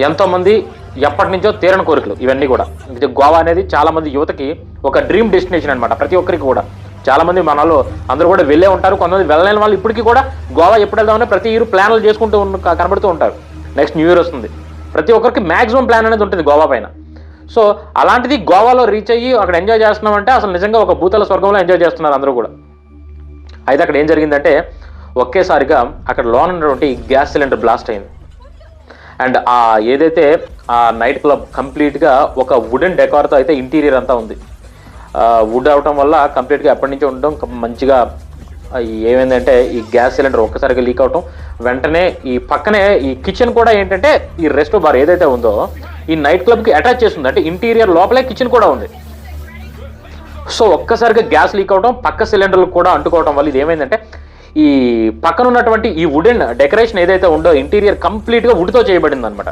ఎంతోమంది ఎప్పటి నుంచో తీరని కోరికలు ఇవన్నీ కూడా. గోవా అనేది చాలామంది యువతకి ఒక డ్రీమ్ డెస్టినేషన్ అనమాట. ప్రతి ఒక్కరికి కూడా చాలామంది మనలో అందరూ కూడా వెళ్ళే ఉంటారు. కొంతమంది వెళ్ళలేని వాళ్ళు ఇప్పటికీ కూడా గోవా ఎప్పుడు వెళ్దామని ప్రతి ఇయర్ ప్లాన్లు చేసుకుంటూ కనబడుతూ ఉంటారు. నెక్స్ట్ న్యూ ఇయర్ వస్తుంది, ప్రతి ఒక్కరికి మ్యాక్సిమం ప్లాన్ అనేది ఉంటుంది గోవా పైన. సో అలాంటిది గోవాలో రీచ్ అయ్యి అక్కడ ఎంజాయ్ చేస్తున్నామంటే అసలు నిజంగా ఒక భూతల స్వర్గంలో ఎంజాయ్ చేస్తున్నారు అందరూ కూడా. అయితే అక్కడ ఏం జరిగిందంటే ఒకేసారిగా అక్కడ లోన్ ఉన్నటువంటి గ్యాస్ సిలిండర్ బ్లాస్ట్ అయింది. అండ్ ఏదైతే ఆ నైట్ క్లబ్ కంప్లీట్గా ఒక వుడెన్ డెకార్తో అయితే ఇంటీరియర్ అంతా ఉంది. వుడ్ అవటం వల్ల కంప్లీట్గా ఎప్పటి నుంచో ఉండడం మంచిగా ఏమైందంటే ఈ గ్యాస్ సిలిండర్ ఒక్కసారిగా లీక్ అవటం, వెంటనే ఈ పక్కనే ఈ కిచెన్ కూడా ఏంటంటే ఈ రెస్టో బార్ ఏదైతే ఉందో ఈ నైట్ క్లబ్కి అటాచ్ చేస్తుంది. అంటే ఇంటీరియర్ లోపలే కిచెన్ కూడా ఉంది. సో ఒక్కసారిగా గ్యాస్ లీక్ అవడం, పక్క సిలిండర్లు కూడా అంటుకోవడం వల్ల ఇది ఏమైందంటే ఈ పక్కన ఉన్నటువంటి ఈ వుడెన్ డెకరేషన్ ఏదైతే ఉందో ఇంటీరియర్ కంప్లీట్గా వుడ్తో చేయబడింది అనమాట.